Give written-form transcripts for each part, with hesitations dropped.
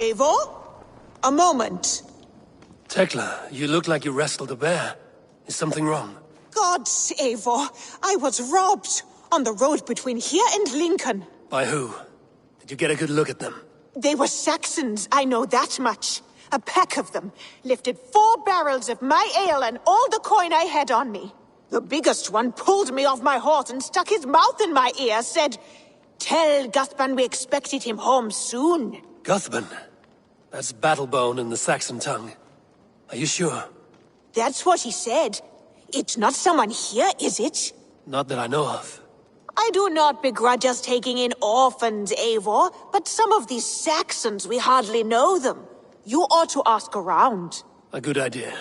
Eivor? A moment. Tekla, you look like you wrestled a bear. Is something wrong? Gods, Eivor, I was robbed on the road between here and Lincoln. By who? Did you get a good look at them? They were Saxons, I know that much. A pack of them lifted 4 barrels of my ale and all the coin I had on me. The biggest one pulled me off my horse and stuck his mouth in my ear, said, "Tell Guthban we expected him home soon." Guthban? That's Battlebone in the Saxon tongue. Are you sure? That's what he said. It's not someone here, is it? Not that I know of. I do not begrudge us taking in orphans, Eivor, but some of these Saxons, we hardly know them. You ought to ask around. A good idea.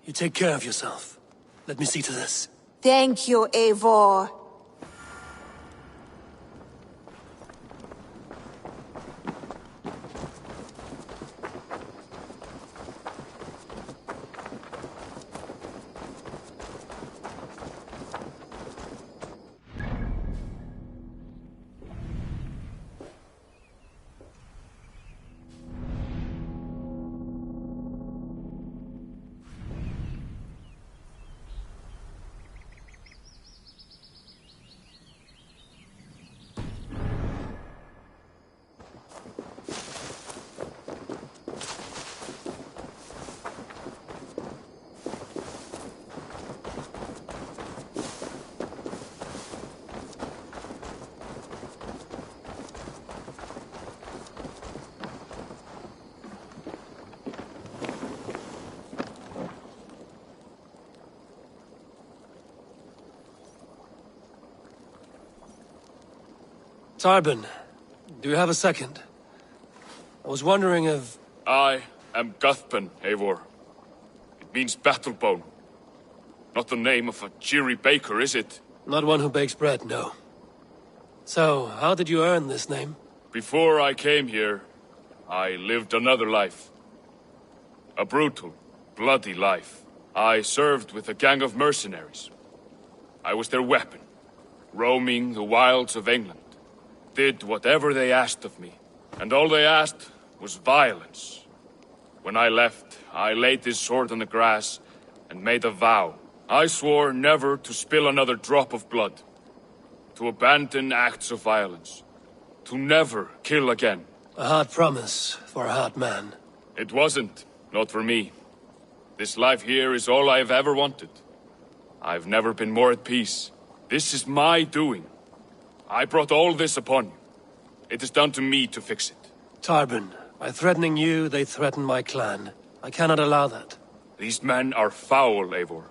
You take care of yourself. Let me see to this. Thank you, Eivor. Tarbin, do you have a second? I was wondering if... I am Guthban, Eivor. It means Battlebone. Not the name of a cheery baker, is it? Not one who bakes bread, no. So, how did you earn this name? Before I came here, I lived another life. A brutal, bloody life. I served with a gang of mercenaries. I was their weapon, roaming the wilds of England. Did whatever they asked of me, and all they asked was violence. When I left, I laid this sword on the grass and made a vow. I swore never to spill another drop of blood, to abandon acts of violence, to never kill again. A hard promise for a hard man. It wasn't, not for me. This life here is all I've ever wanted. I've never been more at peace. This is my doing. I brought all this upon you. It is down to me to fix it. Tarbin, by threatening you, they threaten my clan. I cannot allow that. These men are foul, Eivor.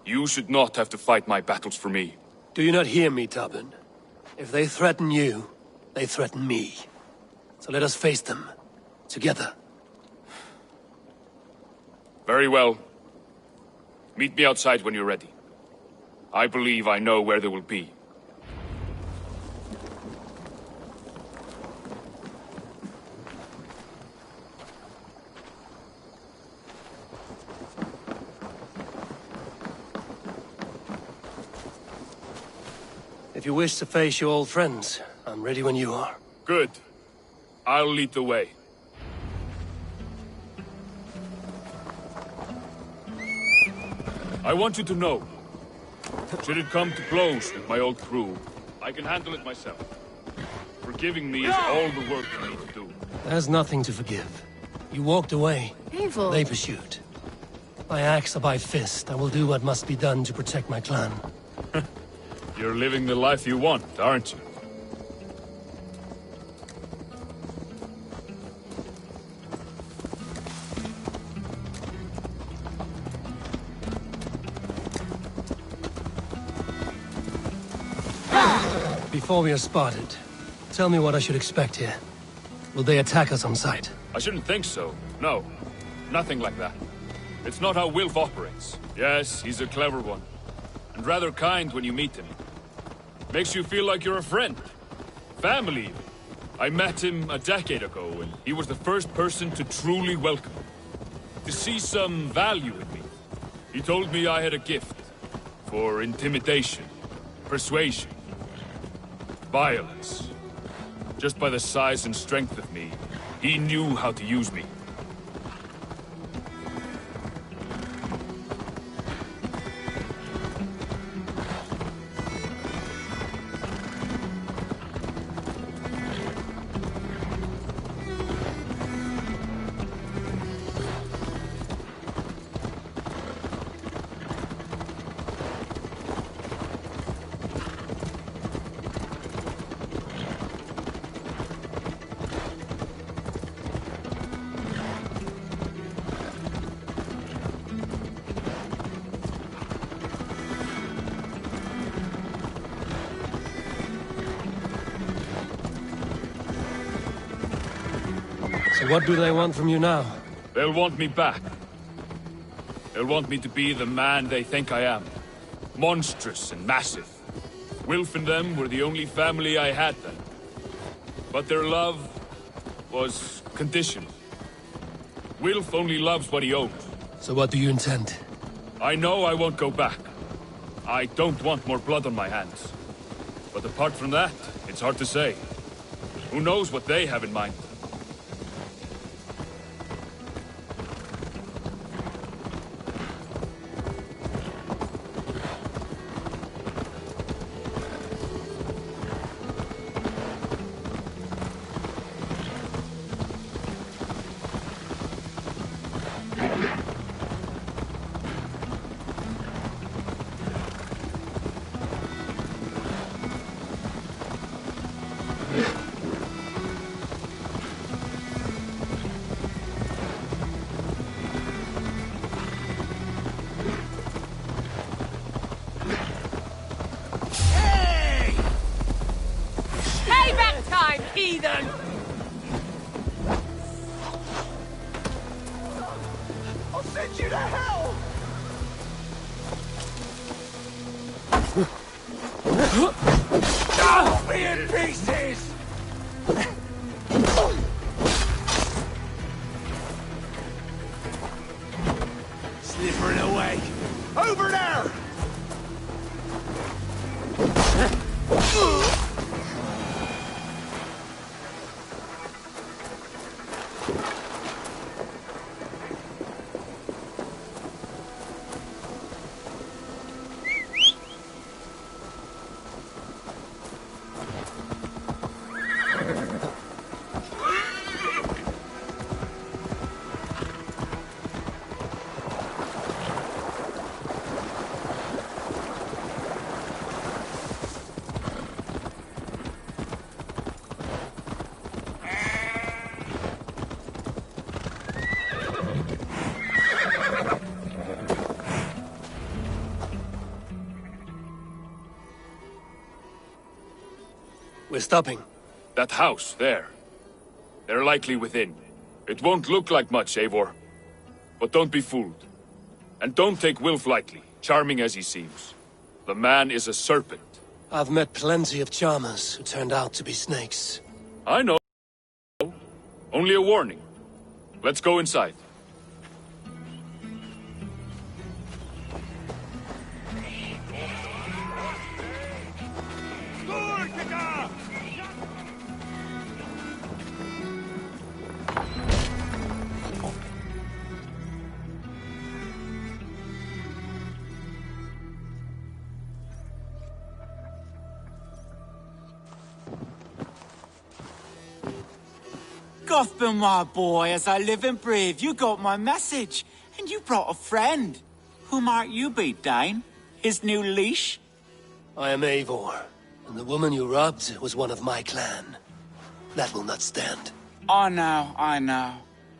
You should not have to fight my battles for me. Do you not hear me, Tarbin? If they threaten you, they threaten me. So let us face them. Together. Very well. Meet me outside when you're ready. I believe I know where they will be. If you wish to face your old friends, I'm ready when you are. Good. I'll lead the way. I want you to know, should it come to blows with my old crew, I can handle it myself. Forgiving me is all the work you need to do. There's nothing to forgive. You walked away. Eivor. They pursued. By axe or by fist, I will do what must be done to protect my clan. You're living the life you want, aren't you? Before we are spotted, tell me what I should expect here. Will they attack us on sight? I shouldn't think so. No. Nothing like that. It's not how Wilf operates. Yes, he's a clever one. And rather kind when you meet him. Makes you feel like you're a friend. Family, even. I met him a decade ago, and he was the first person to truly welcome me. To see some value in me. He told me I had a gift. For intimidation. Persuasion. Violence. Just by the size and strength of me, He knew how to use me. So what do they want from you now? They'll want me back. They'll want me to be the man they think I am. Monstrous and massive. Wilf and them were the only family I had then. But their love was conditional. Wilf only loves what he owns. So what do you intend? I know I won't go back. I don't want more blood on my hands. But apart from that, it's hard to say. Who knows what they have in mind? Heathen! I'll send you to hell! I'll be in pieces! Slithering away! Over there! We're stopping. That house, there. They're likely within. It won't look like much, Eivor. But don't be fooled. And don't take Wilf lightly, charming as he seems. The man is a serpent. I've met plenty of charmers who turned out to be snakes. I know. Only a warning. Let's go inside. Gotham, my boy, as I live and breathe, you got my message. And you brought a friend. Who might you be, Dane? His new leash? I am Eivor, and the woman you robbed was one of my clan. That will not stand. I know.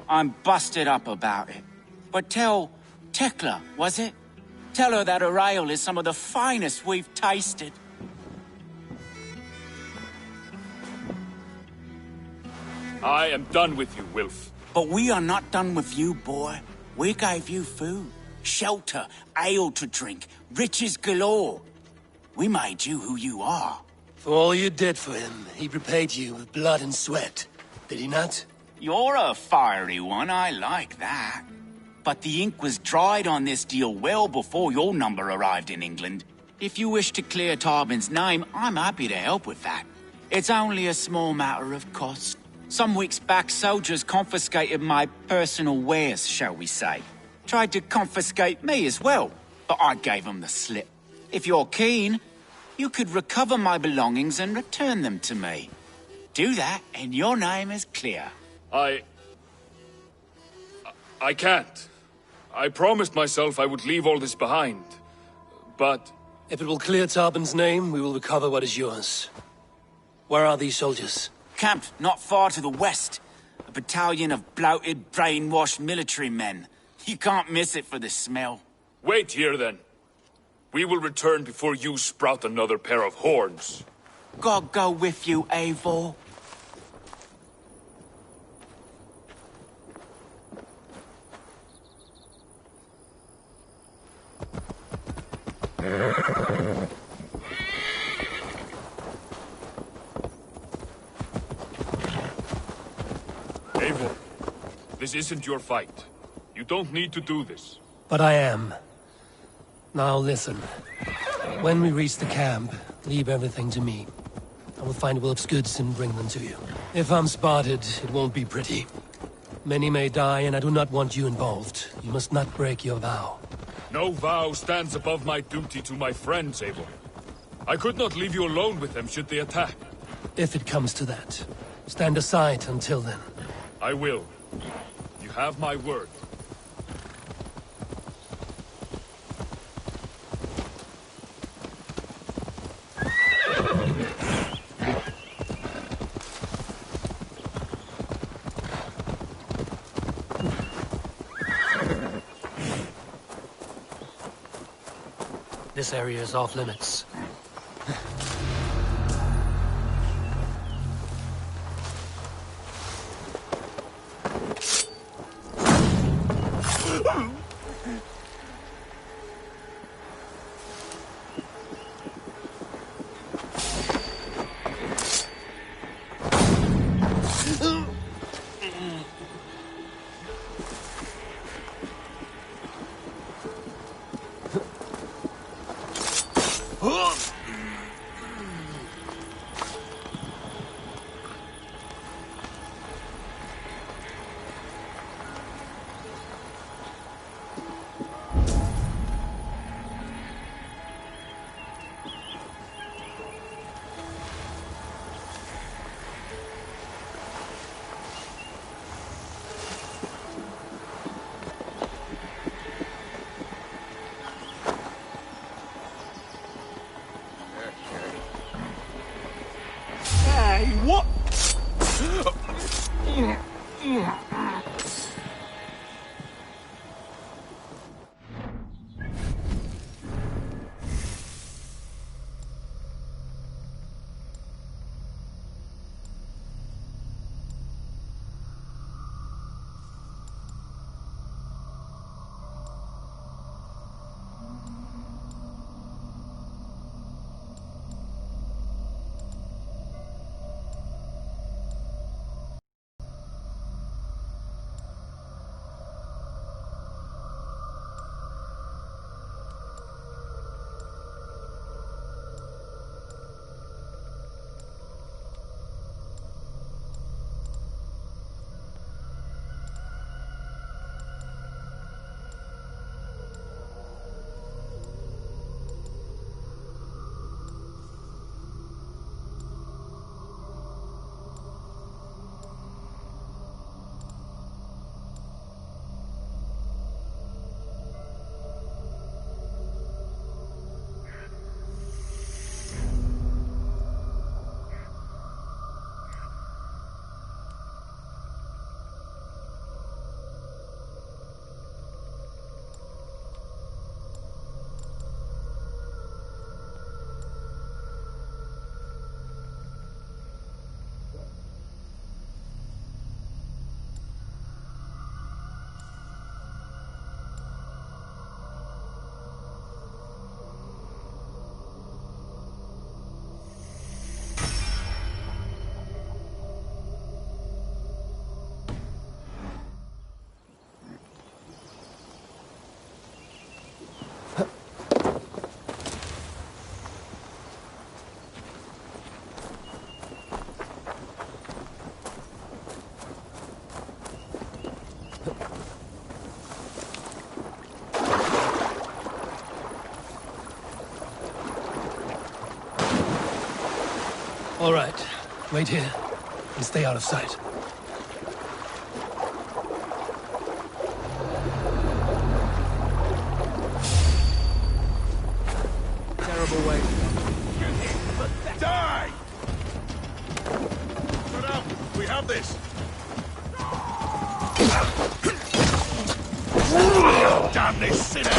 I'm busted up about it. But tell Tekla, was it? Tell her that her ale is some of the finest we've tasted. I am done with you, Wilf. But we are not done with you, boy. We gave you food, shelter, ale to drink, riches galore. We made you who you are. For all you did for him, he repaid you with blood and sweat. Did he not? You're a fiery one, I like that. But the ink was dried on this deal well before your number arrived in England. If you wish to clear Tarbin's name, I'm happy to help with that. It's only a small matter of cost. Some weeks back, soldiers confiscated my personal wares, shall we say. Tried to confiscate me as well, but I gave them the slip. If you're keen, you could recover my belongings and return them to me. Do that, and your name is clear. I can't. I promised myself I would leave all this behind. But... If it will clear Tarbin's name, we will recover what is yours. Where are these soldiers? Camped not far to the west. A battalion of bloated, brainwashed military men. You can't miss it for the smell. Wait here, then. We will return before you sprout another pair of horns. God go with you, Eivor. Eivor, this isn't your fight. You don't need to do this. But I am. Now listen. When we reach the camp, leave everything to me. I will find Wilf's goods and bring them to you. If I'm spotted, it won't be pretty. Many may die, and I do not want you involved. You must not break your vow. No vow stands above my duty to my friends, Eivor. I could not leave you alone with them should they attack. If it comes to that. Stand aside until then. I will. You have my word. This area is off limits. What? All right. Wait here and stay out of sight. Terrible way. Die! Shut up! We have this! Damn this sinner!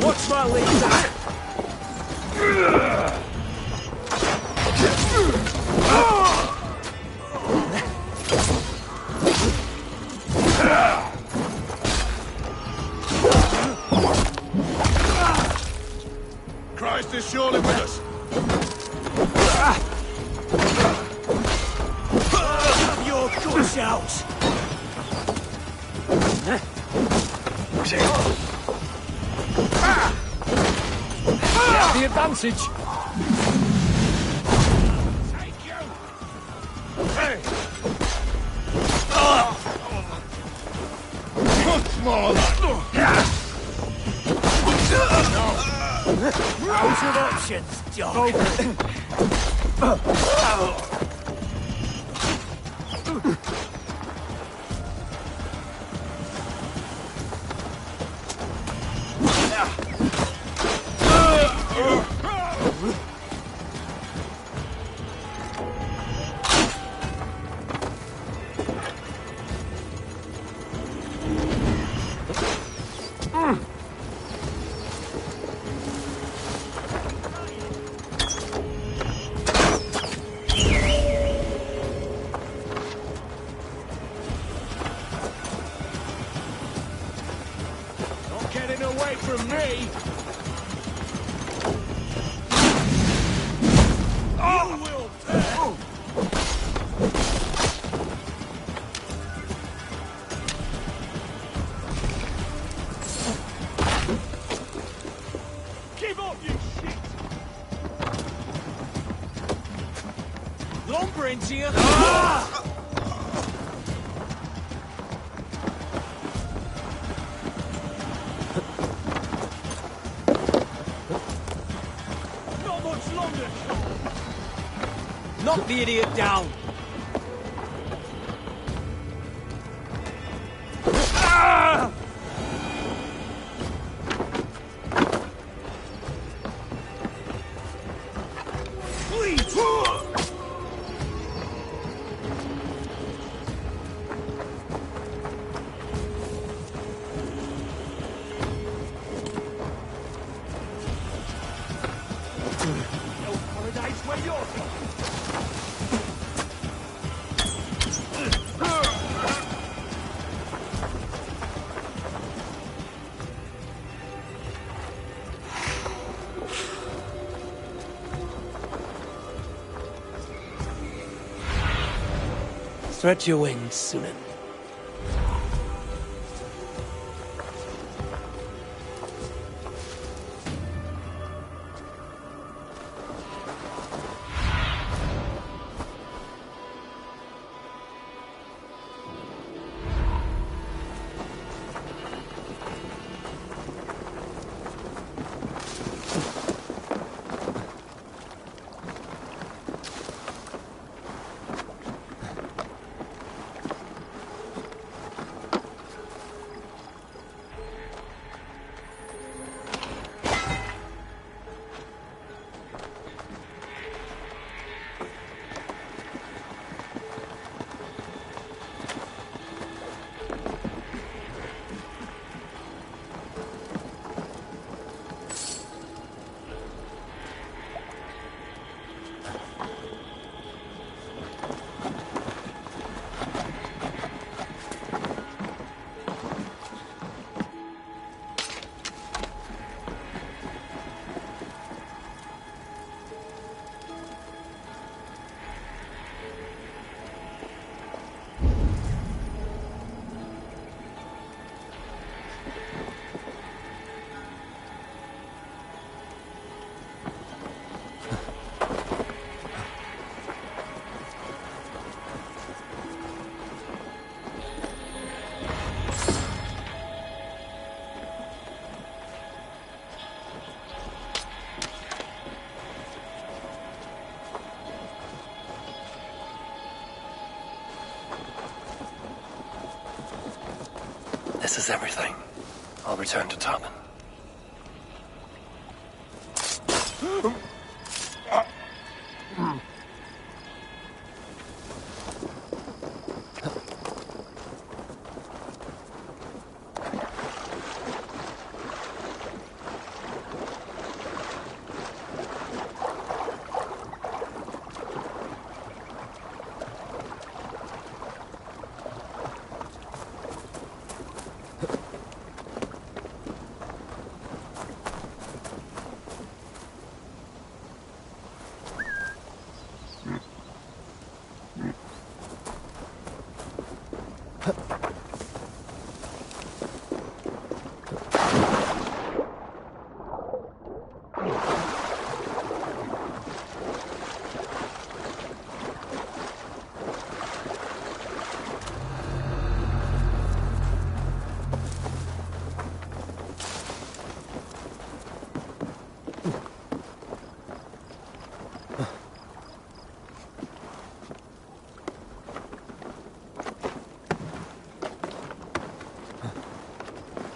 Watch my lead! Christ is surely with us! Have your guts out! The advantage! Take you! Much more! Out of options, dog! Not getting away from me! You will pay! Give up, you shit! Lumbering to you! Not much longer! Knock the idiot down! Please! No paradise where you're from! Stretch your wings, Sunan. This is everything. I'll return to Tarban.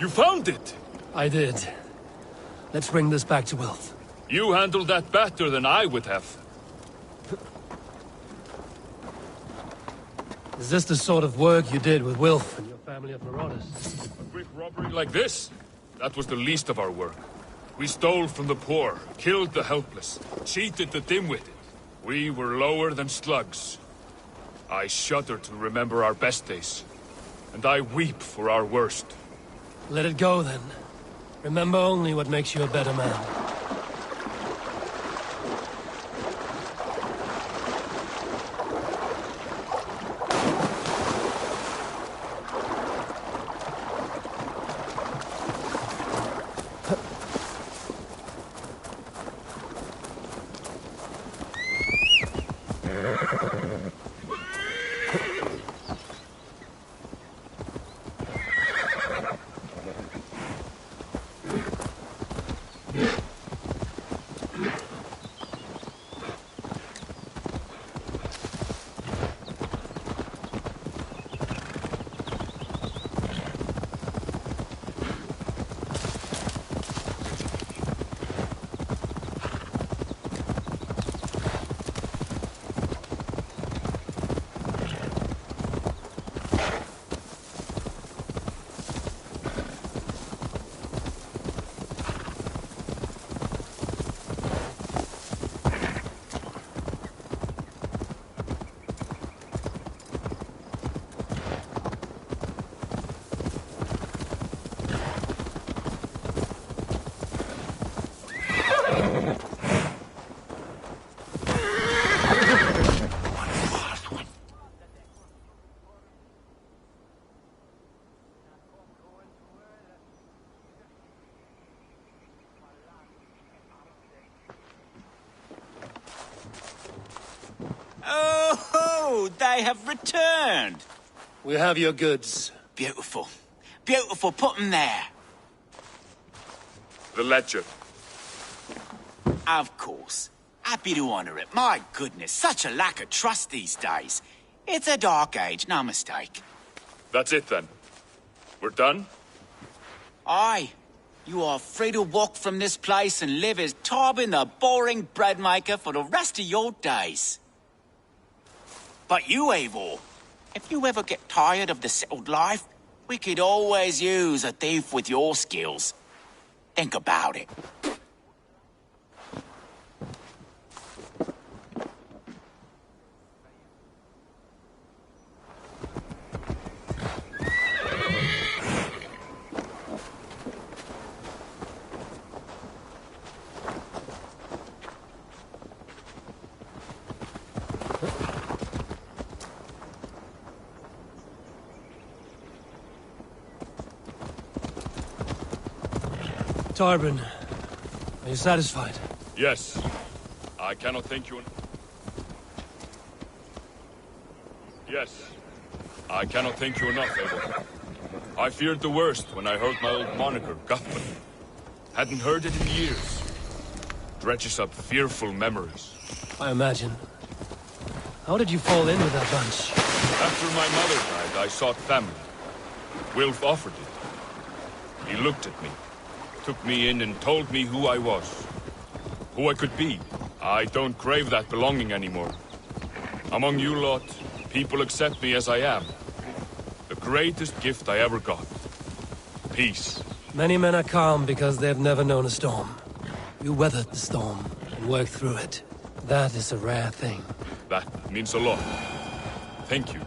You found it! I did. Let's bring this back to Wilf. You handled that better than I would have. Is this the sort of work you did with Wilf and your family of marauders? A quick robbery like this? That was the least of our work. We stole from the poor, killed the helpless, cheated the dim-witted. We were lower than slugs. I shudder to remember our best days, and I weep for our worst. Let it go, then. Remember only what makes you a better man. Oh, they have returned. We have your goods. Beautiful. Beautiful, put them there. The ledger. Of course. Happy to honor it. My goodness, such a lack of trust these days. It's a dark age, no mistake. That's it then. We're done? Aye. You are free to walk from this place and live as Tarbin the boring bread maker for the rest of your days. But you, Eivor, if you ever get tired of the settled life, we could always use a thief with your skills. Think about it. Tarbin, are you satisfied? Yes. I cannot thank you Yes. I cannot thank you enough, Eivor. I feared the worst when I heard my old moniker, Guthman. Hadn't heard it in years. Dredges up fearful memories. I imagine. How did you fall in with that bunch? After my mother died, I sought family. Wilf offered it. He looked at me, took me in and told me who I was. Who I could be. I don't crave that belonging anymore. Among you lot, people accept me as I am. The greatest gift I ever got. Peace. Many men are calm because they've never known a storm. You weathered the storm and worked through it. That is a rare thing. That means a lot. Thank you.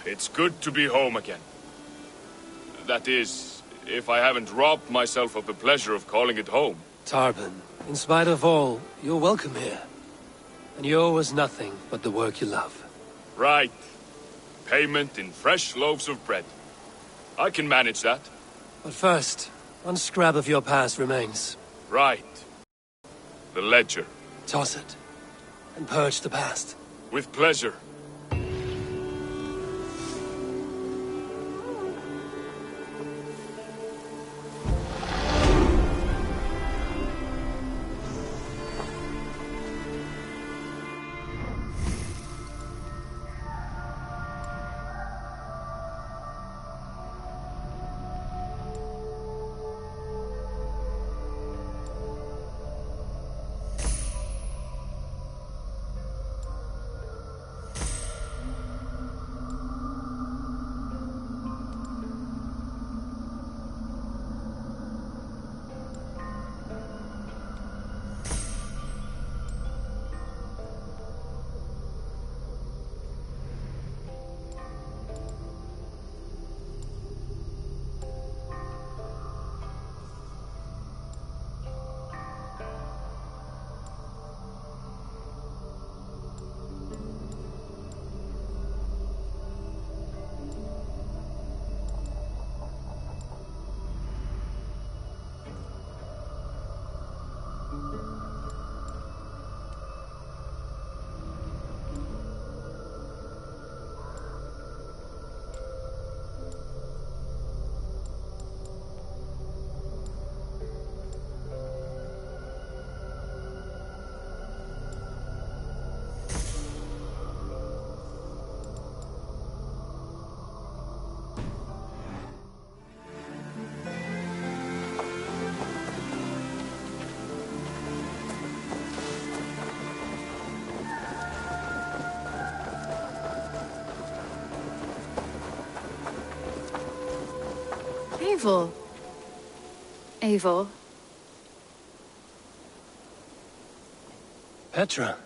It's good to be home again. That is, if I haven't robbed myself of the pleasure of calling it home. Tarban, in spite of all, you're welcome here. And you owe us nothing but the work you love. Right. Payment in fresh loaves of bread. I can manage that. But first, one scrap of your past remains. Right. The ledger. Toss it, and purge the past. With pleasure. Evil. Eivor. Petra,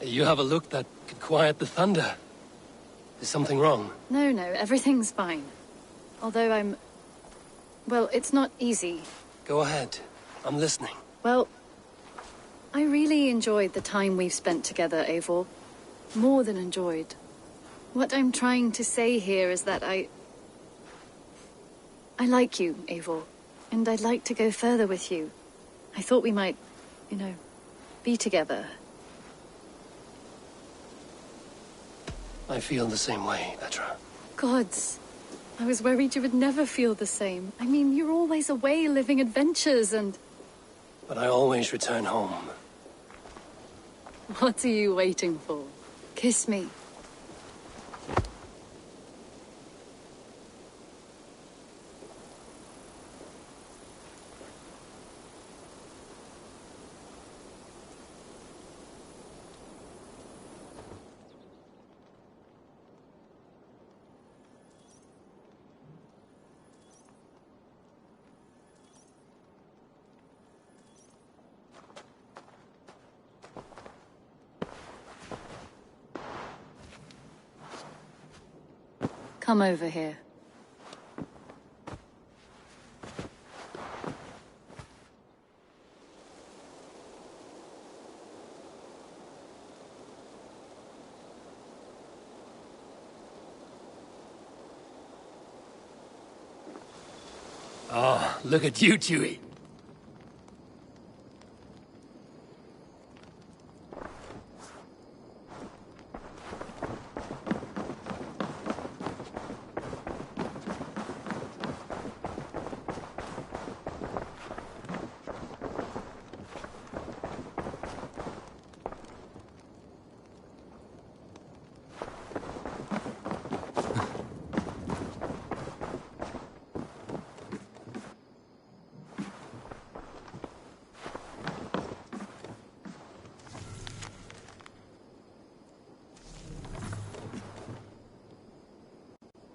you have a look that could quiet the thunder. Is something wrong? No, everything's fine. Although well, it's not easy. Go ahead. I'm listening. Well, I really enjoyed the time we've spent together, Eivor. More than enjoyed. What I'm trying to say here is that I like you, Eivor. And I'd like to go further with you. I thought we might, be together. I feel the same way, Petra. Gods. I was worried you would never feel the same. I mean, you're always away living adventures and... But I always return home. What are you waiting for? Kiss me. Come over here. Oh, look at you, Chewie.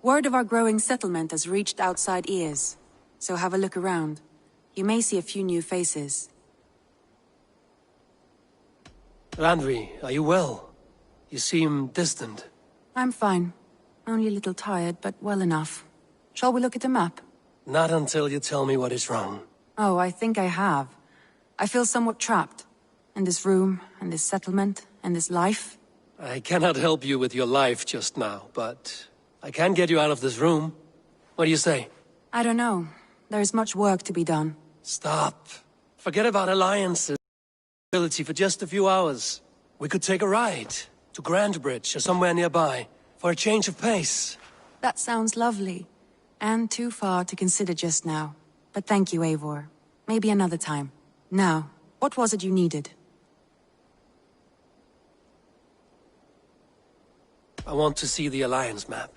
Word of our growing settlement has reached outside ears, so have a look around. You may see a few new faces. Randvi, are you well? You seem distant. I'm fine. Only a little tired, but well enough. Shall we look at the map? Not until you tell me what is wrong. Oh, I think I have. I feel somewhat trapped. In this room, and this settlement, and this life. I cannot help you with your life just now, but I can get you out of this room. What do you say? I don't know. There is much work to be done. Stop. Forget about alliances. For just a few hours. We could take a ride to Grandbridge or somewhere nearby for a change of pace. That sounds lovely. And too far to consider just now. But thank you, Eivor. Maybe another time. Now, what was it you needed? I want to see the Alliance map.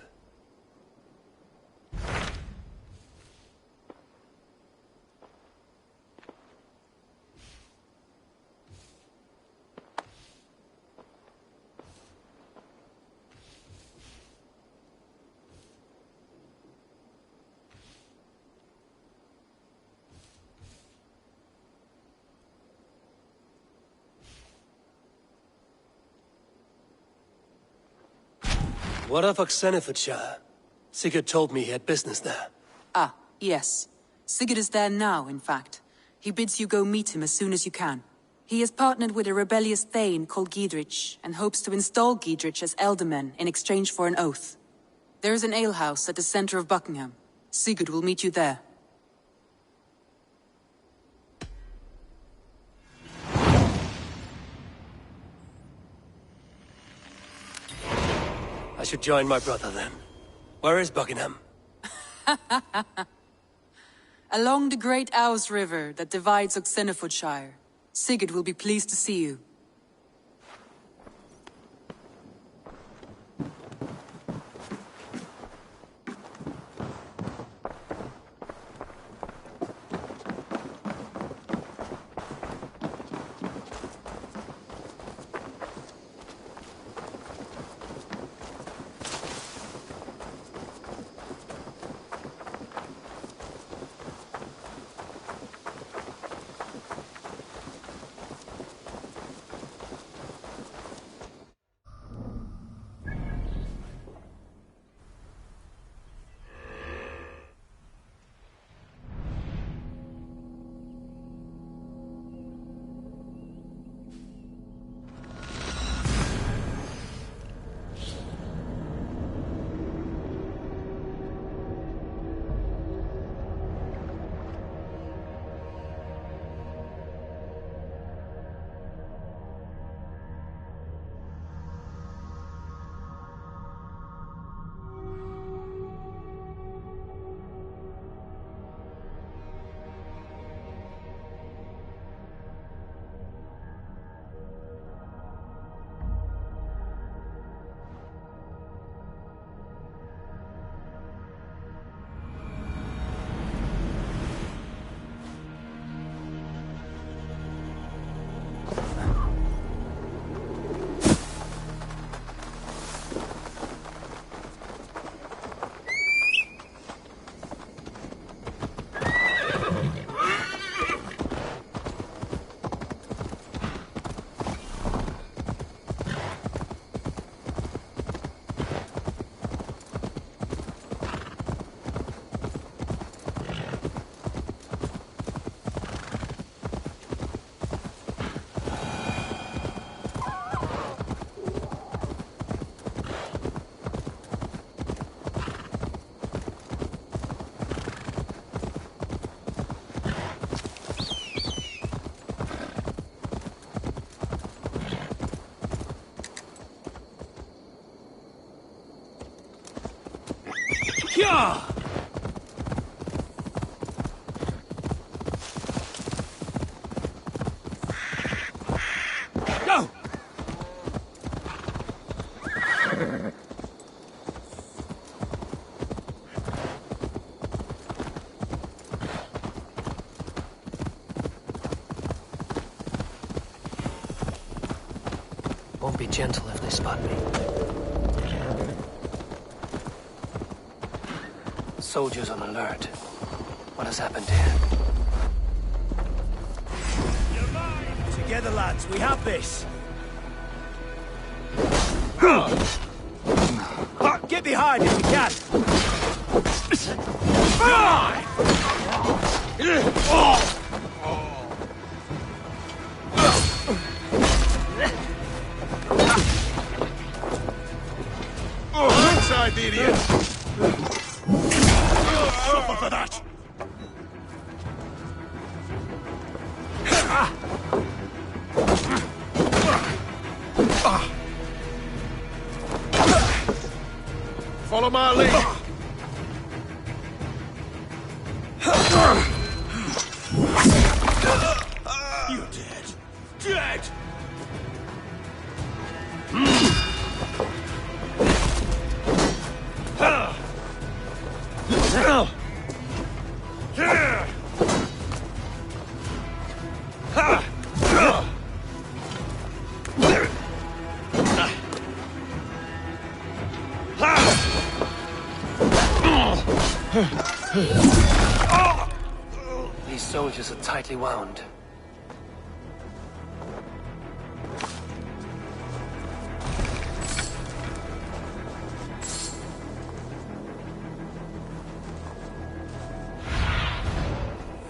What of Oxenfordshire? Sigurd told me he had business there. Ah, yes. Sigurd is there now, in fact. He bids you go meet him as soon as you can. He has partnered with a rebellious thane called Giedrich, and hopes to install Giedrich as Elderman in exchange for an oath. There is an alehouse at the center of Buckingham. Sigurd will meet you there. I should join my brother then. Where is Buckingham? Along the great Ouse River that divides Oxenfordshire. Sigurd will be pleased to see you. Yeah! Go! Won't be gentle if they spot me. Soldiers on alert. What has happened here? Together, lads, we have this. Get behind if you can. Inside, idiot! Suffer for that! Follow my lead! You're dead. Dead! These soldiers are tightly wound.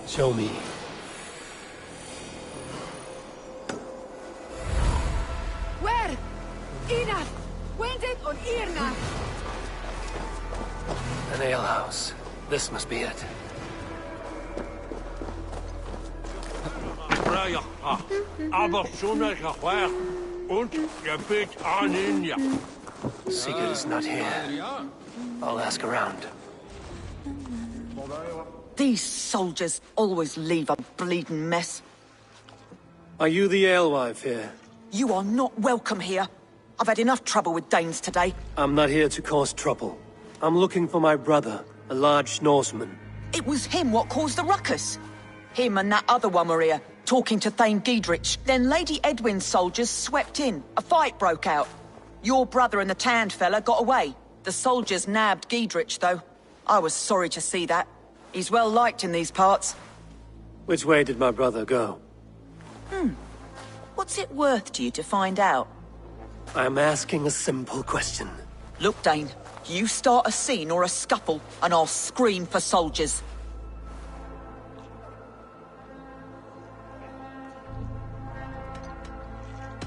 Show me. Where? Ina! Wendet on Irna! An alehouse. This must be it. Sigurd is not here. I'll ask around. These soldiers always leave a bleeding mess. Are you the alewife here? You are not welcome here. I've had enough trouble with Danes today. I'm not here to cause trouble. I'm looking for my brother, a large Norseman. It was him what caused the ruckus. Him and that other one were here, talking to Thane Giedrich. Then Lady Edwin's soldiers swept in. A fight broke out. Your brother and the tanned fella got away. The soldiers nabbed Giedrich, though. I was sorry to see that. He's well liked in these parts. Which way did my brother go? What's it worth to you to find out? I'm asking a simple question. Look, Dane, you start a scene or a scuffle, and I'll scream for soldiers.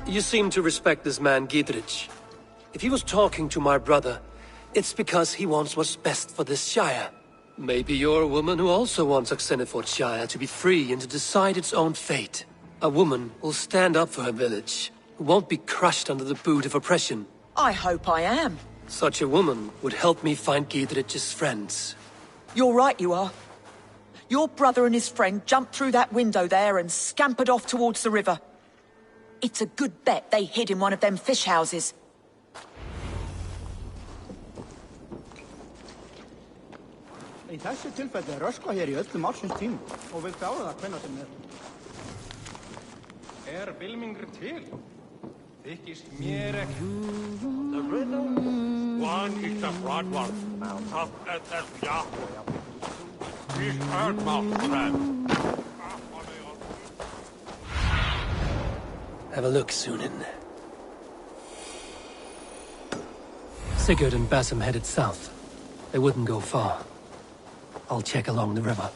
You seem to respect this man, Giedrich. If he was talking to my brother, it's because he wants what's best for this Shire. Maybe you're a woman who also wants Oxenford Shire to be free and to decide its own fate. A woman who'll stand up for her village, who won't be crushed under the boot of oppression. I hope I am. Such a woman would help me find Giedrich's friends. You're right, you are. Your brother and his friend jumped through that window there and scampered off towards the river. It's a good bet they hid in one of them fish houses. Í þessu tilfelli röskva hér í öllum ársins tímum og við gáum það hvenær sem Bylmingur til? Þykist mér ekki. The riddle? One is the broad one. Tough as Yahweh. He's heard my friend. Have a look, Sunan. Sigurd and Basim headed south. They wouldn't go far. I'll check along the river.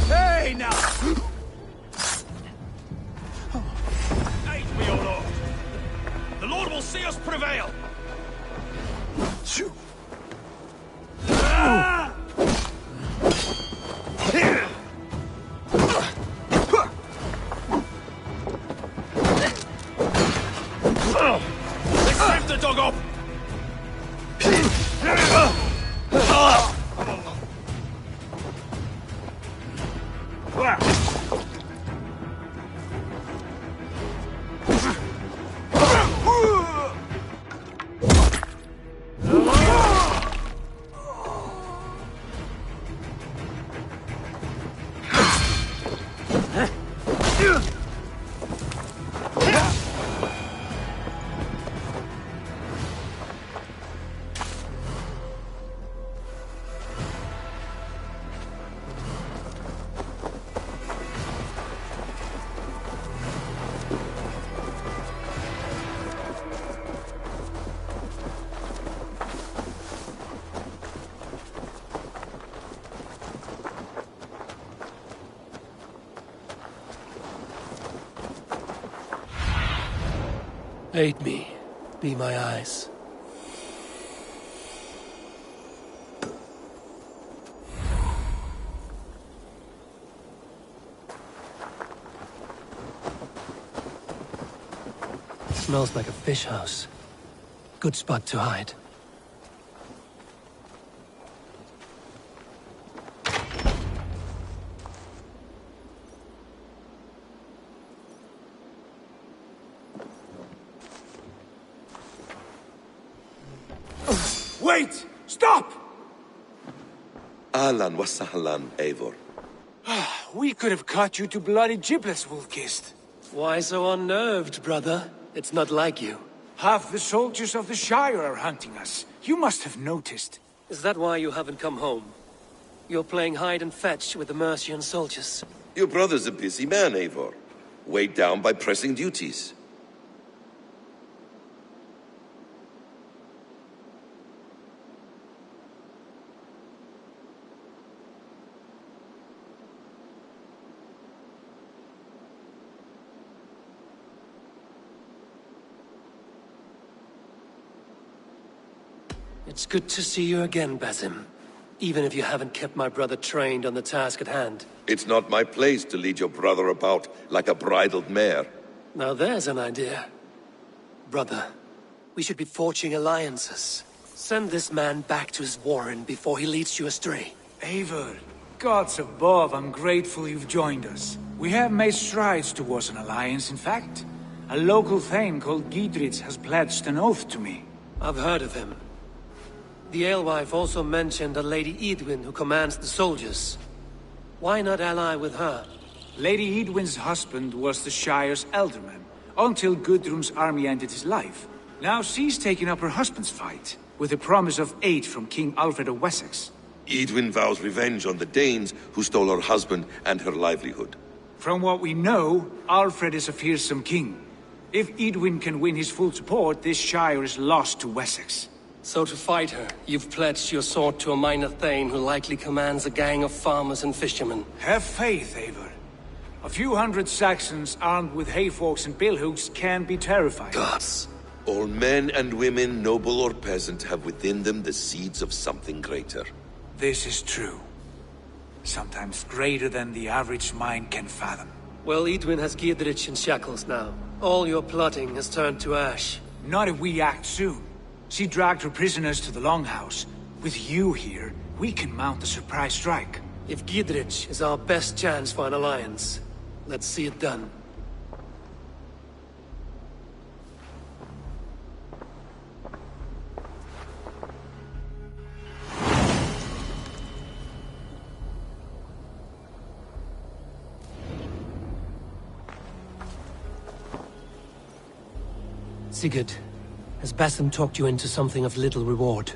Hey, now! Aid me, O Lord! The Lord will see us prevail! Aid me. Be my eyes. Smells like a fish house. Good spot to hide. Wait! Stop! Ahlan wa sahlan, Eivor. We could have cut you to bloody giblets, Wolf-Kissed. Why so unnerved, brother? It's not like you. Half the soldiers of the Shire are hunting us. You must have noticed. Is that why you haven't come home? You're playing hide and fetch with the Mercian soldiers. Your brother's a busy man, Eivor. Weighed down by pressing duties. It's good to see you again, Basim. Even if you haven't kept my brother trained on the task at hand. It's not my place to lead your brother about like a bridled mare. Now there's an idea. Brother, we should be forging alliances. Send this man back to his warren before he leads you astray. Eivor, gods above, I'm grateful you've joined us. We have made strides towards an alliance, in fact. A local thane called Giedrich has pledged an oath to me. I've heard of him. The alewife also mentioned a Lady Edwin who commands the soldiers. Why not ally with her? Lady Edwin's husband was the Shire's elderman, until Gudrun's army ended his life. Now she's taken up her husband's fight, with the promise of aid from King Alfred of Wessex. Edwin vows revenge on the Danes who stole her husband and her livelihood. From what we know, Alfred is a fearsome king. If Edwin can win his full support, this Shire is lost to Wessex. So to fight her, you've pledged your sword to a minor thane who likely commands a gang of farmers and fishermen. Have faith, Eivor. A few hundred Saxons armed with hayforks and billhooks can be terrifying. Gods. All men and women, noble or peasant, have within them the seeds of something greater. This is true. Sometimes greater than the average mind can fathom. Well, Edwin has Giedrich in shackles now. All your plotting has turned to ash. Not if we act soon. She dragged her prisoners to the Longhouse. With you here, we can mount a surprise strike. If Giedrich is our best chance for an alliance, let's see it done. Sigurd, has Basim talked you into something of little reward?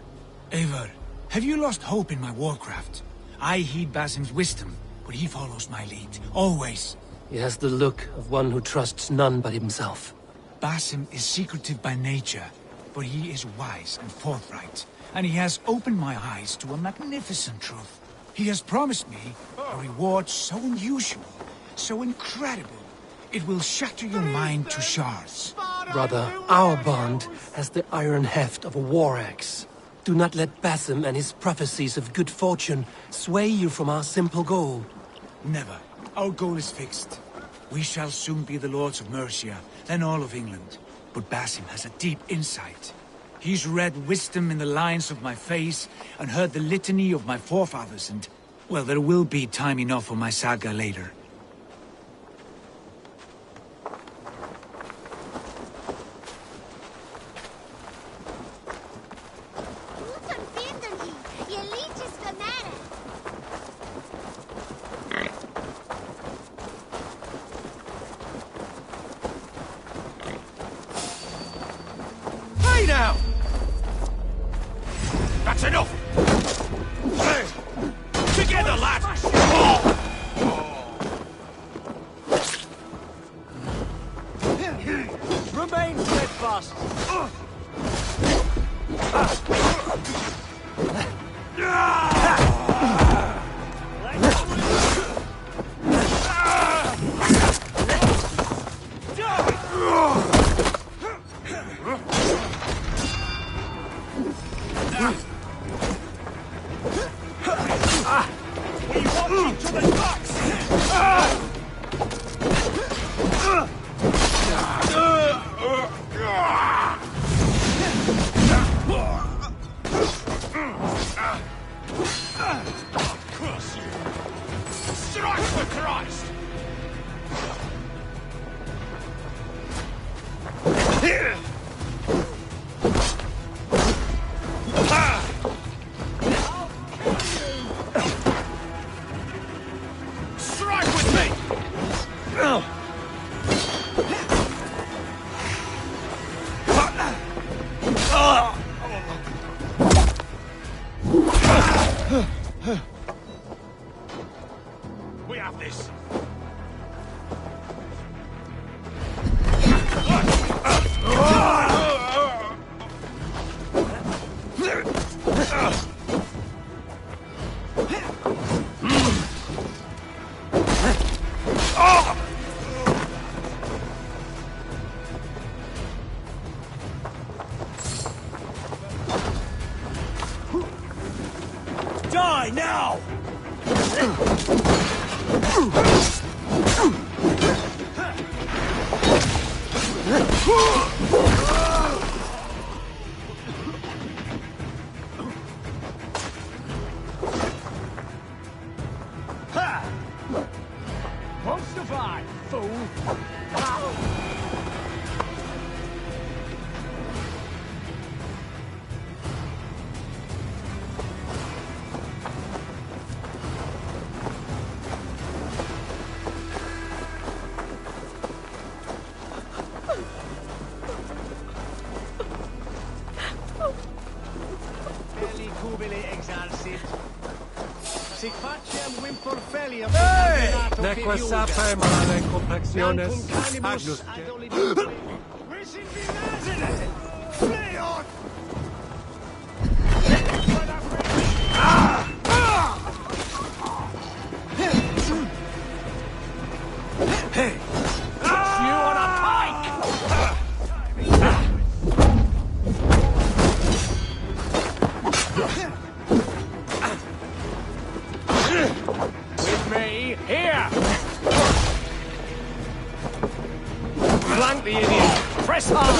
Eivor, have you lost hope in my warcraft? I heed Basim's wisdom, but he follows my lead, always. He has the look of one who trusts none but himself. Basim is secretive by nature, but he is wise and forthright, and he has opened my eyes to a magnificent truth. He has promised me a reward so unusual, so incredible, it will shatter your mind to shards. Brother, our bond has the iron heft of a war axe. Do not let Basim and his prophecies of good fortune sway you from our simple goal. Never. Our goal is fixed. We shall soon be the lords of Mercia, then all of England. But Basim has a deep insight. He's read wisdom in the lines of my face and heard the litany of my forefathers, and Well, there will be time enough for my saga later. Hey now! That's enough! Hey! Together, lad! Remain steadfast. We want each other's backs! Curse you! Strike for Christ! Strike with me! We have this. Die now! Ha! Won't survive, fool! Necque sapem alle complexiones agnus. Hey! It's you on a pike! With me, here! Flank the idiot! Press hard!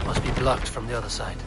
Must be blocked from the other side.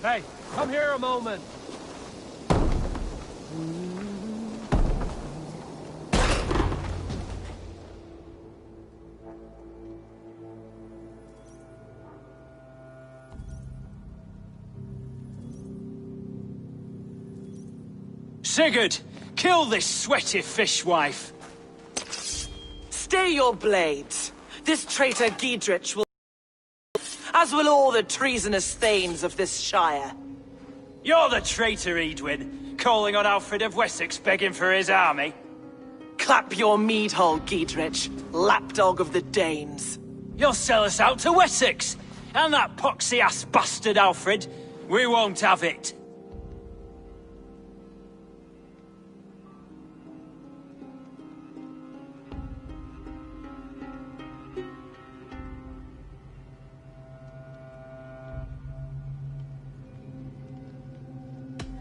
Hey, come here a moment. Sigurd, kill this sweaty fishwife. Stay your blades. This traitor Giedrich will... as will all the treasonous thanes of this shire. You're the traitor, Edwin, calling on Alfred of Wessex begging for his army. Clap your mead hole, Giedrich, lapdog of the Danes. You'll sell us out to Wessex, and that poxy-ass bastard Alfred. We won't have it.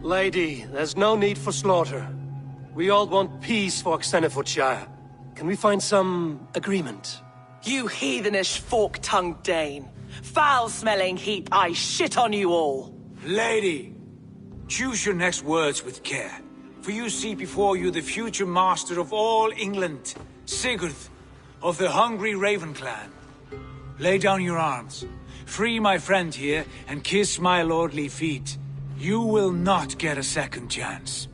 Lady, there's no need for slaughter. We all want peace for Xenofordshire. Can we find some agreement? You heathenish fork-tongued Dane. Foul-smelling heap, I shit on you all. Lady, choose your next words with care. For you see before you the future master of all England, Sigurd, of the hungry Raven clan. Lay down your arms. Free my friend here, and kiss my lordly feet. You will not get a second chance.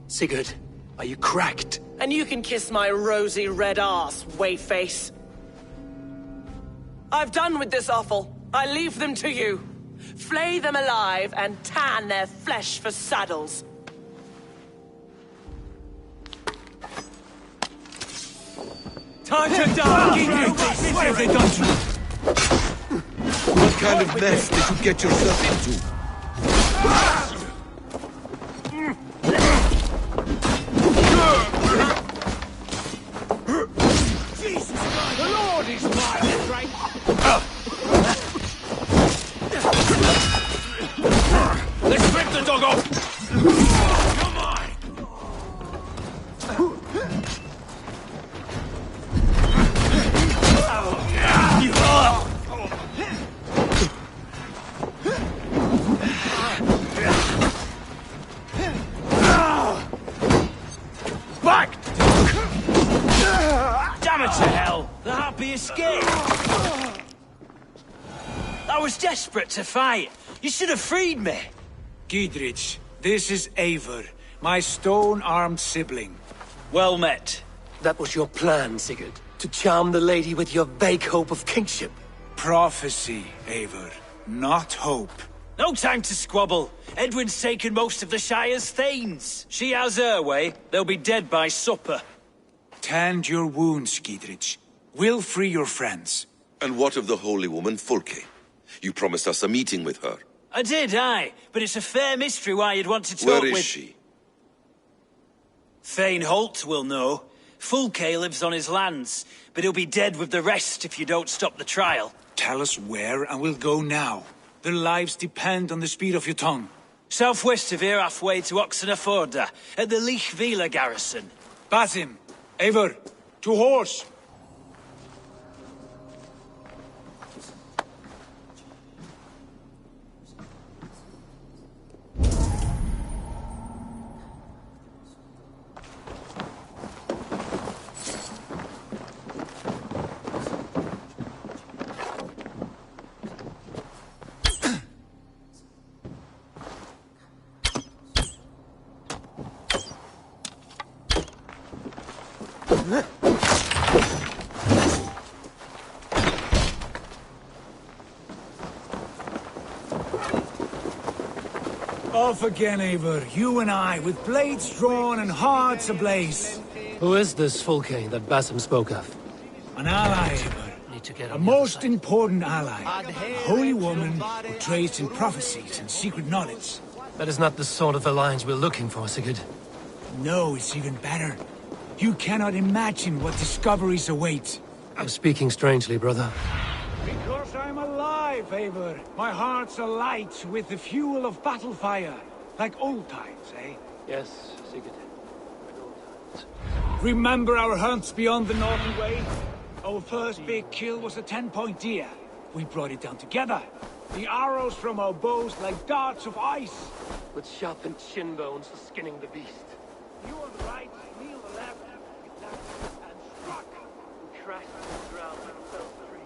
Sigurd, are you cracked? And you can kiss my rosy red ass, wayface. I've done with this offal. I leave them to you. Flay them alive and tan their flesh for saddles. Time to die! What have they done to you? What kind of mess did you get yourself into? Jesus Christ! The Lord is mine, right? Let's rip the dog off! Come on! Back! Damn it to hell! The happy escape! I was desperate to fight. You should have freed me. Giedrich, this is Eivor, my stone-armed sibling. Well met. That was your plan, Sigurd. To charm the lady with your vague hope of kingship. Prophecy, Eivor, not hope. No time to squabble. Edwin's taken most of the Shire's thanes. She has her way. They'll be dead by supper. Tend your wounds, Giedrich. We'll free your friends. And what of the holy woman Fulke? You promised us a meeting with her. I did, aye. But it's a fair mystery why you'd want to talk with... Where is she? Thane Holt will know. Fulke lives on his lands, but he'll be dead with the rest if you don't stop the trial. Tell us where, and we'll go now. Their lives depend on the speed of your tongue. Southwest of here, halfway to Oxenaforda, at the Lichvila garrison. Basim, Eivor, to horse! Off again, Eivor. You and I, with blades drawn and hearts ablaze. Who is this Fulke that Basim spoke of? An ally, Eivor. A most important ally. A holy woman who trades in prophecies and secret knowledge. That is not the sort of alliance we're looking for, Sigurd. No, it's even better. You cannot imagine what discoveries await. You're speaking strangely, brother. Because I'm alive, Eivor. My heart's alight with the fuel of battle fire. Like old times, eh? Yes, Sigurd. Remember our hunts beyond the Northern Way? Our first big kill was a 10-point deer. We brought it down together. The arrows from our bows like darts of ice. With sharpened shin bones for skinning the beast. You on the right, me on the left, and struck. Crashed and drowned and fell free.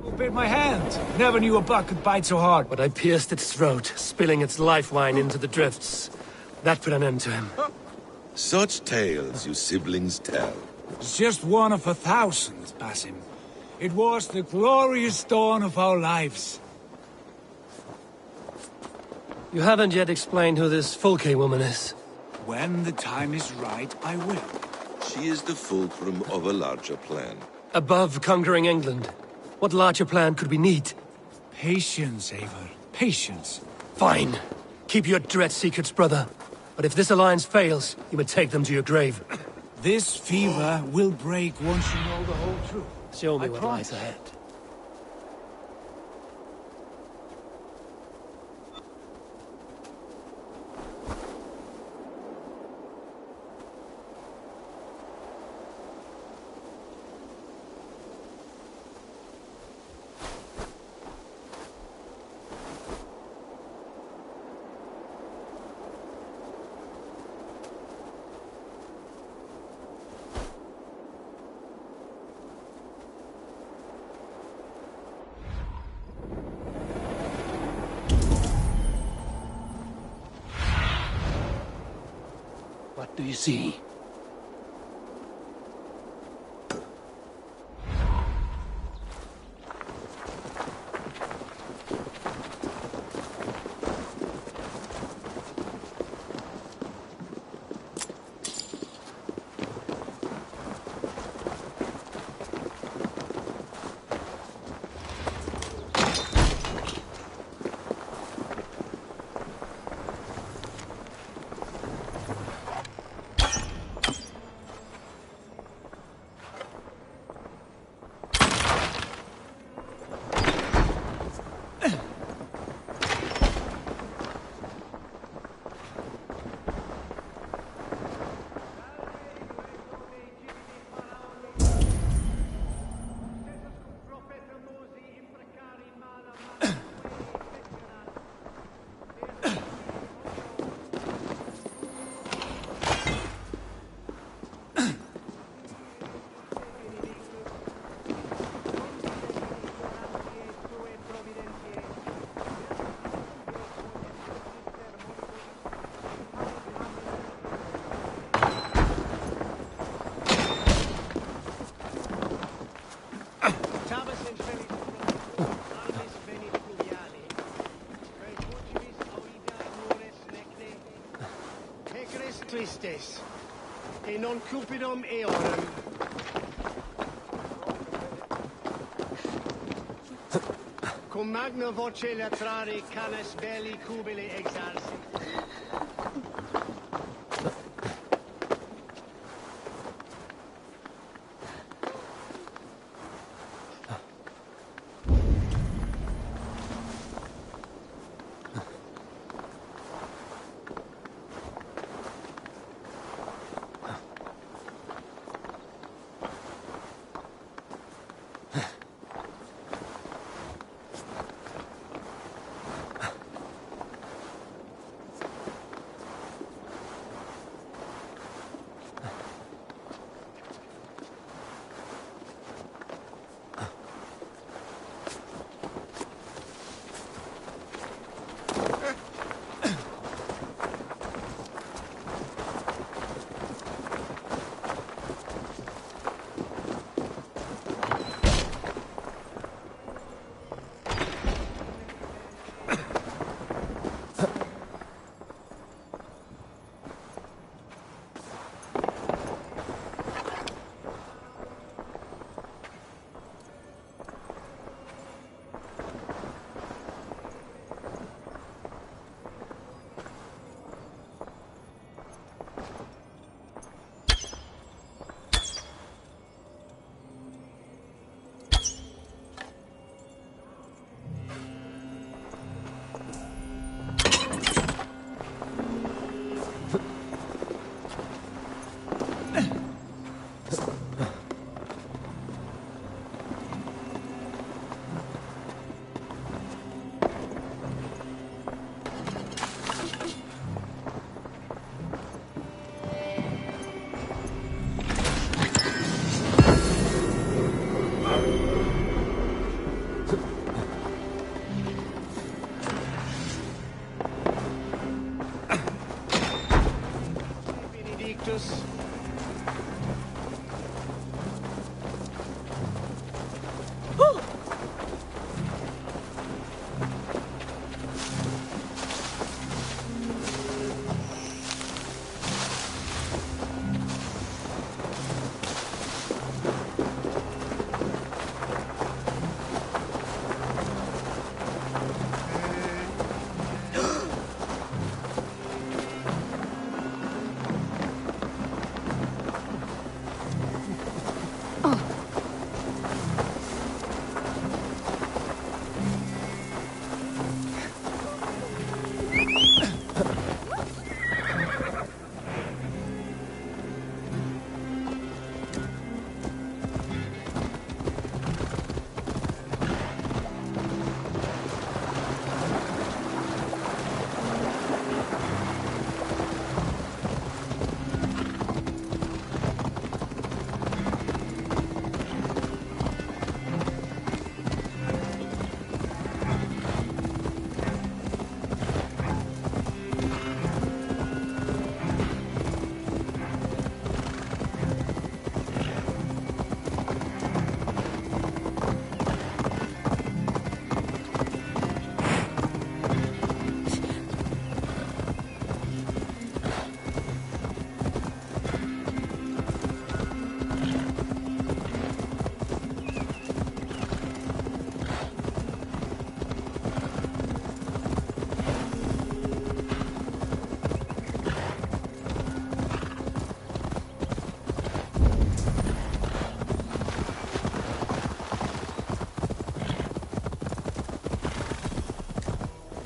Who bit my hand? Never knew a buck could bite so hard. But I pierced its throat, spilling its life wine into the drifts. That put an end to him. Such tales you siblings tell. It's just one of 1,000, Basim. It was the glorious dawn of our lives. You haven't yet explained who this Fulke woman is. When the time is right, I will. She is the fulcrum of a larger plan. Above conquering England, what larger plan could we need? Patience, Eivor. Patience. Fine. Keep your dread secrets, brother. But if this alliance fails, you will take them to your grave. This fever will break once you know the whole truth. Show me what lies ahead. What do you see? Tristes, e non cupidum eorum. Cum magna voce latrare canes belli cubili exarsi.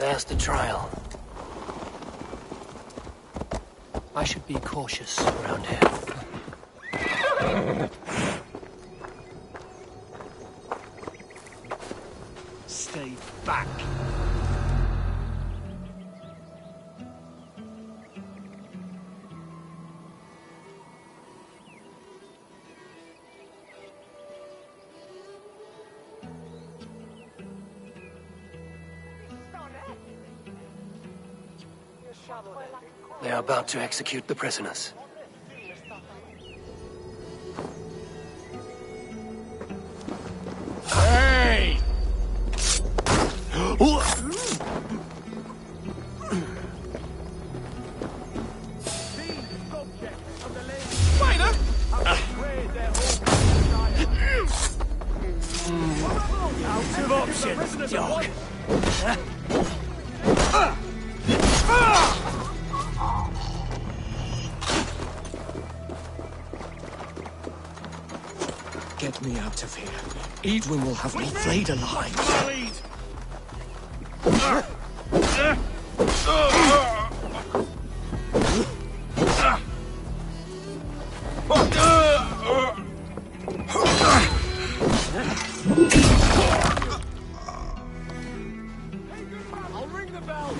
pass the trial. I should be cautious around here. Stay back. They are about to execute the prisoners. Hey! Out of options, dog. Get me out of here. Edwin will have me flayed alive. I'll ring the bell.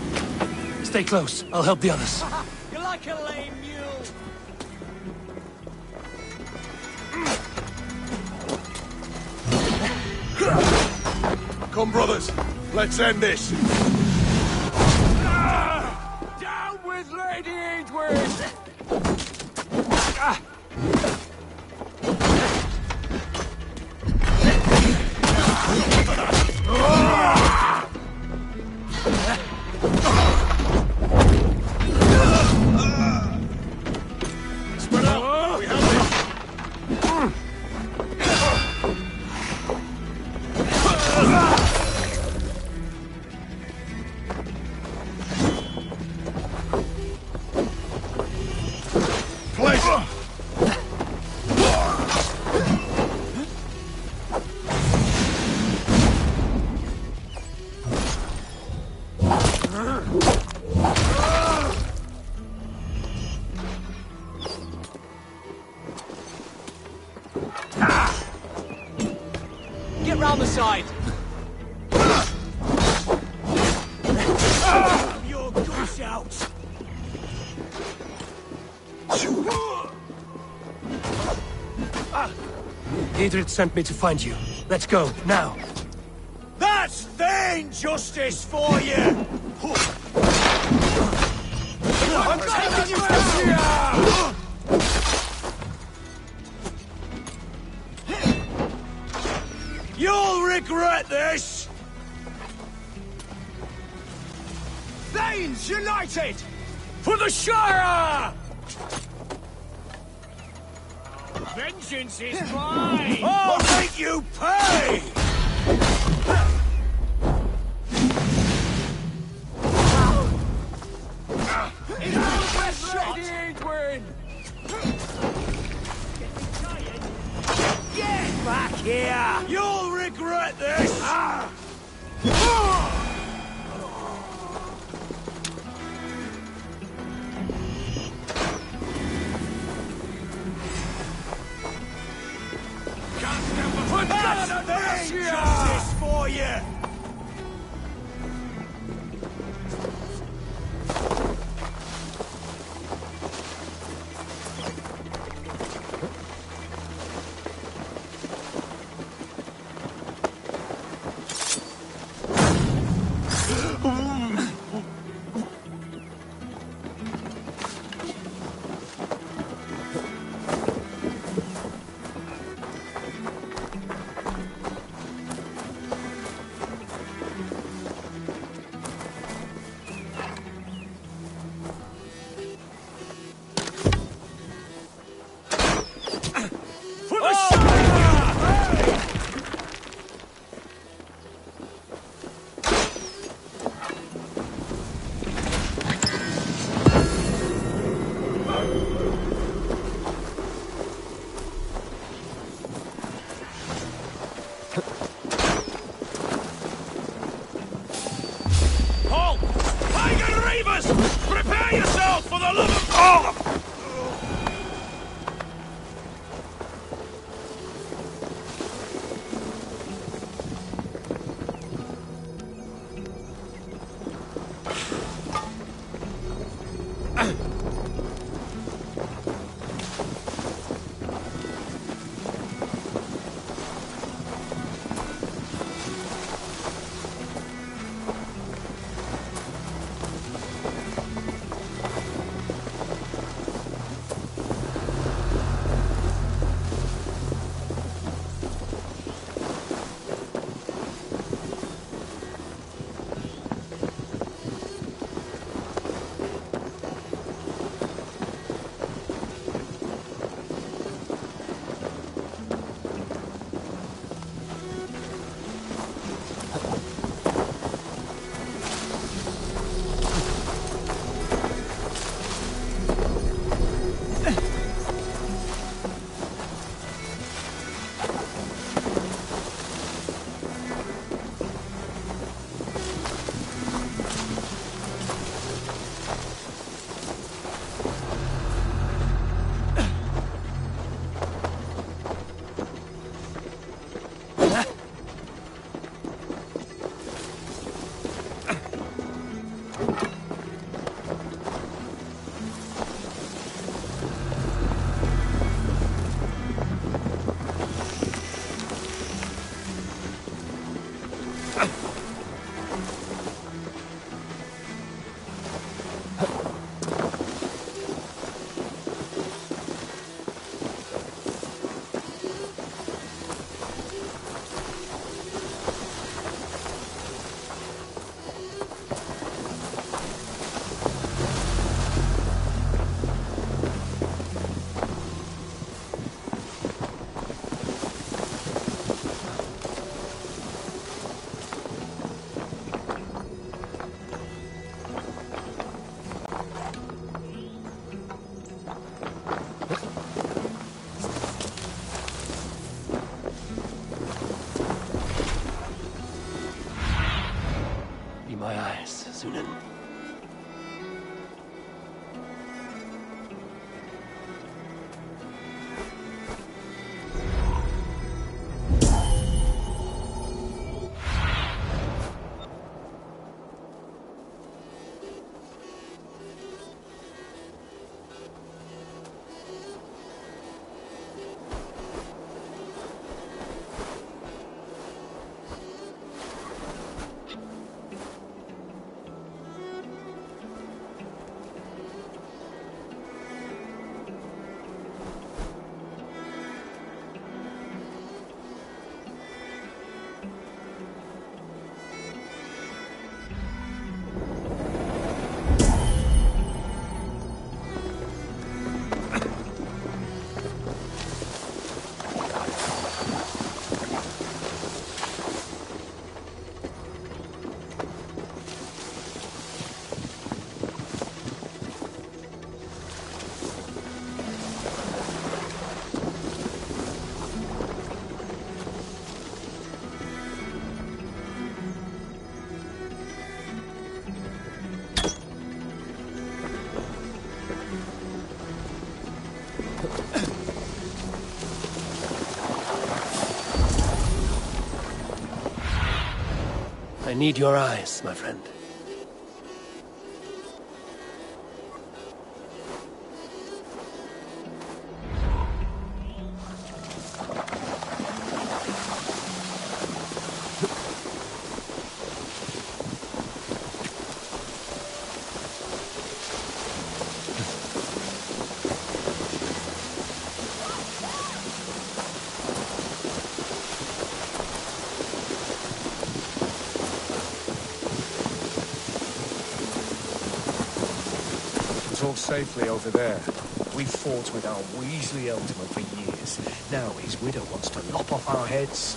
Stay close. I'll help the others. You're like a lame mule. Come, brothers. Let's end this. Down with Lady Edwin! Spread out. We have this. Get round the side! Your good shout. Edith sent me to find you. Let's go, now. That's Thane justice for you! I'm taking you out here! You'll regret this! Thanes united! For the Shire! Vengeance is mine! I'll make you pay! It's the best shot! Edwin! Get back here! You'll regret this! That's justice for you! Halt! For the love of God! Sunan. I need your eyes, my friend. All safely over there. We fought with our Weasley Ultimate for years. Now his widow wants to lop off our heads.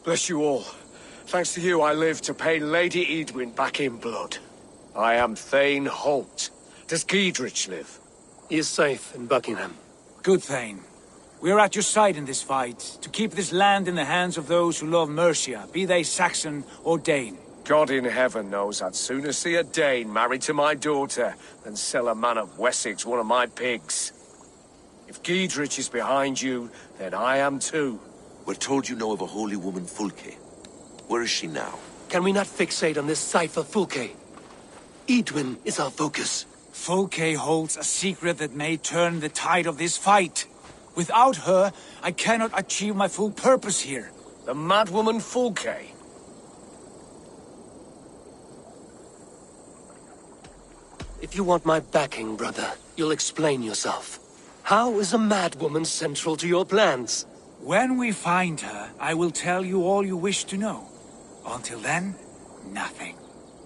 Bless you all. Thanks to you, I live to pay Lady Edwin back in blood. I am Thane Holt. Does Giedrich live? He is safe in Buckingham. Good, Thane. We are at your side in this fight, to keep this land in the hands of those who love Mercia, be they Saxon or Dane. God in heaven knows I'd sooner see a Dane married to my daughter than sell a man of Wessex one of my pigs. If Giedrich is behind you, then I am too. We're told you know of a holy woman, Fulke. Where is she now? Can we not fixate on this cipher, Fulke? Edwin is our focus. Fulke holds a secret that may turn the tide of this fight. Without her, I cannot achieve my full purpose here. The madwoman Fulke? If you want my backing, brother, you'll explain yourself. How is a madwoman central to your plans? When we find her, I will tell you all you wish to know. Until then, nothing.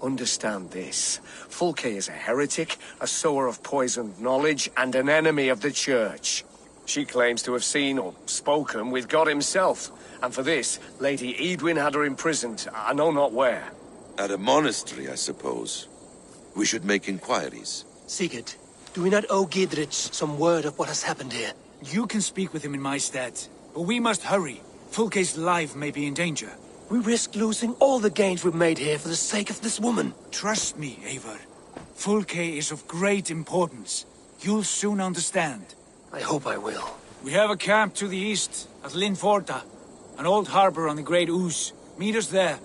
Understand this. Fulke is a heretic, a sower of poisoned knowledge, and an enemy of the Church. She claims to have seen or spoken with God himself, and for this, Lady Edwin had her imprisoned, I know not where. At a monastery, I suppose. We should make inquiries. Sigurd, do we not owe Giedrich some word of what has happened here? You can speak with him in my stead, but we must hurry. Fulke's life may be in danger. We risk losing all the gains we've made here for the sake of this woman. Trust me, Eivor. Fulke is of great importance. You'll soon understand. I hope I will. We have a camp to the east, at Linforta. An old harbor on the Great Ouse. Meet us there.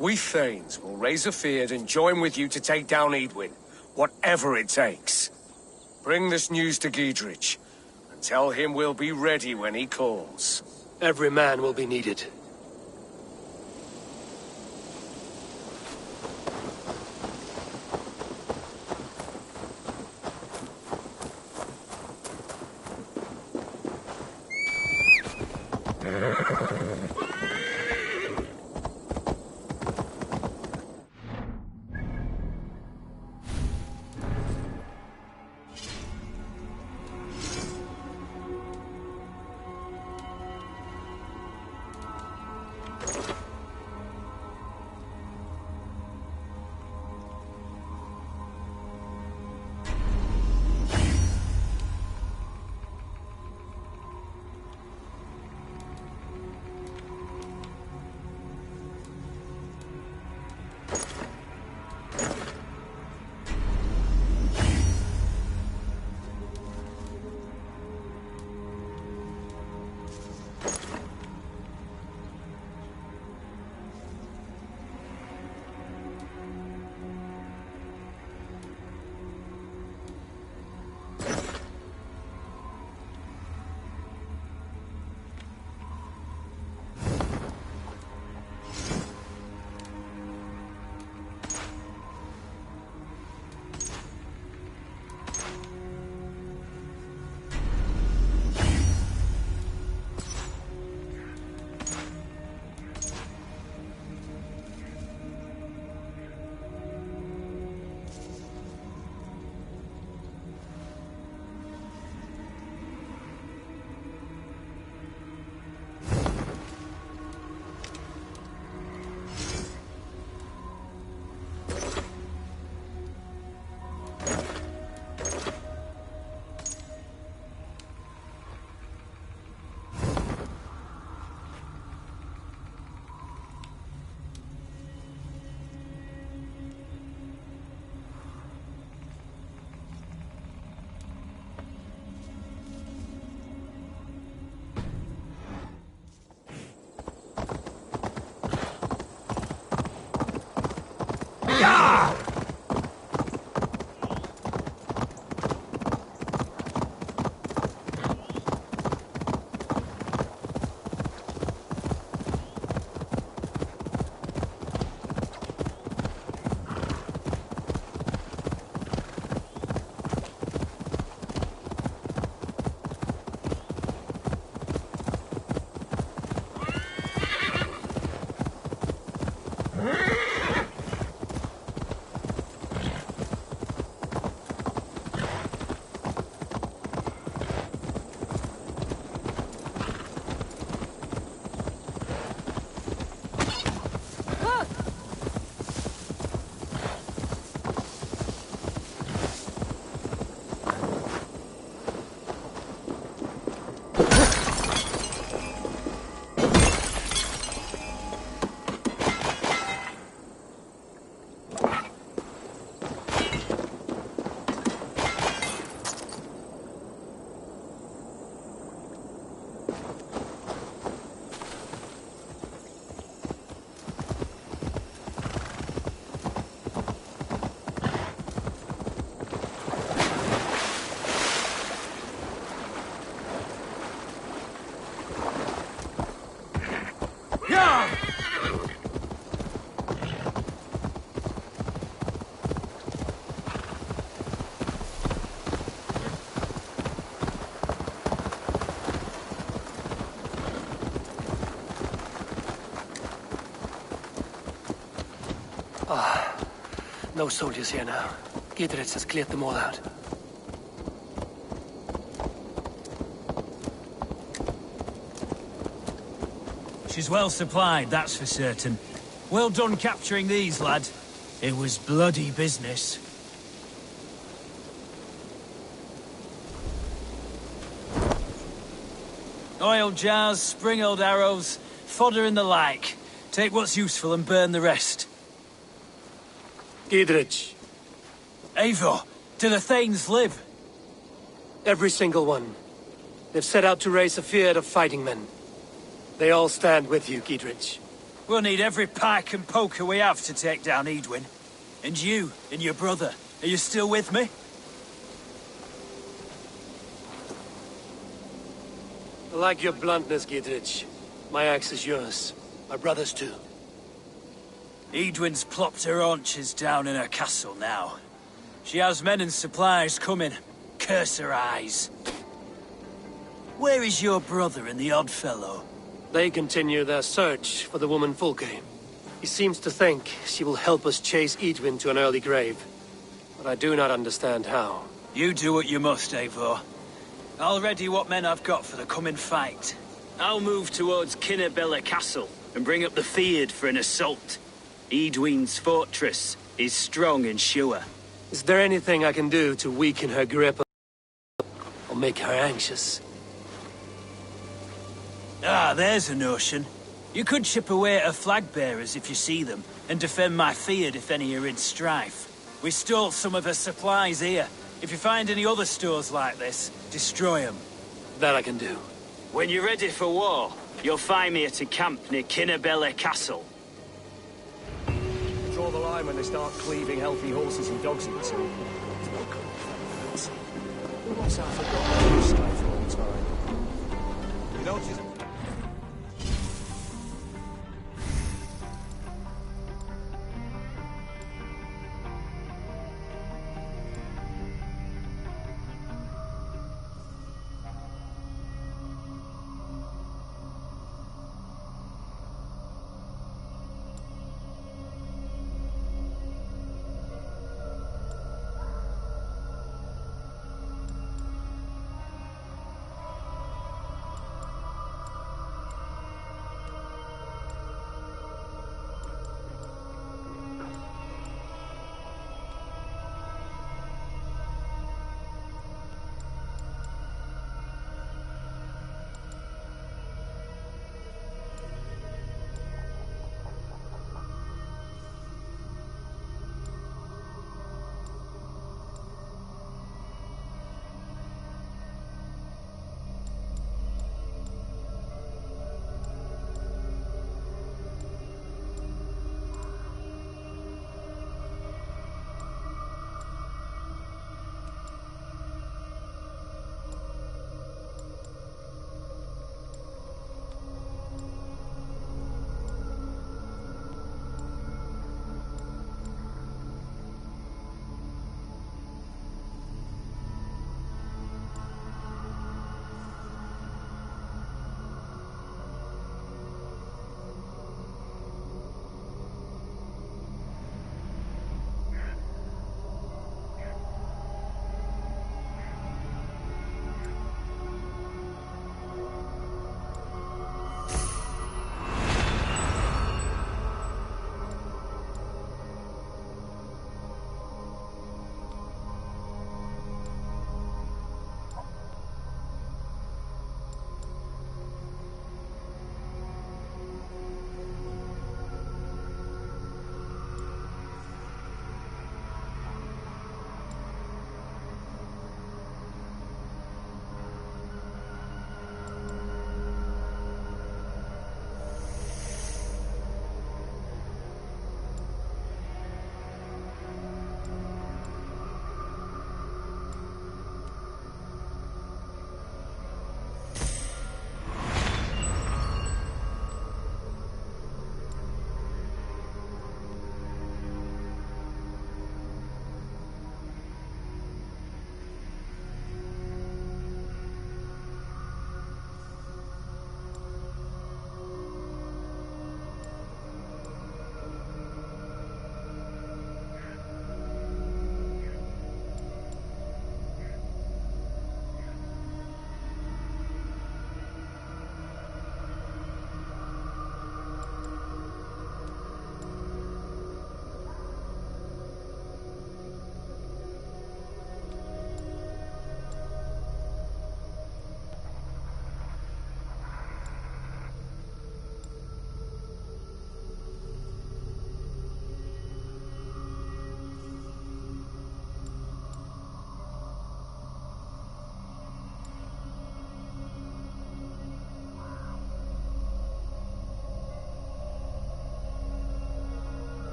We Thanes will raise a feard and join with you to take down Edwin, whatever it takes. Bring this news to Giedrich, and tell him we'll be ready when he calls. Every man will be needed. No soldiers here now. Gidritz has cleared them all out. She's well supplied, that's for certain. Well done capturing these, lad. It was bloody business. Oil jars, spring-oiled arrows, fodder and the like. Take what's useful and burn the rest. Gidritch. Eivor, do the Thanes live? Every single one. They've set out to raise a fear of fighting men. They all stand with you, Gidritch. We'll need every pike and poker we have to take down Edwin. And you, and your brother, are you still with me? I like your bluntness, Gidritch. My axe is yours. My brother's too. Edwin's plopped her haunches down in her castle now. She has men and supplies coming. Curse her eyes. Where is your brother and the odd fellow? They continue their search for the woman Fulke. He seems to think she will help us chase Edwin to an early grave. But I do not understand how. You do what you must, Eivor. I'll ready what men I've got for the coming fight. I'll move towards Kinnabella Castle and bring up the Feared for an assault. Edwin's fortress is strong and sure. Is there anything I can do to weaken her grip or make her anxious? Ah, there's a notion. You could chip away at her flag bearers if you see them, and defend my Feared if any are in strife. We stole some of her supplies here. If you find any other stores like this, destroy them. That I can do. When you're ready for war, you'll find me at a camp near Kinnabella Castle. Draw the line when they start cleaving healthy horses and dogs into. What's that forgotten side for all time? You notice?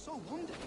so wounded.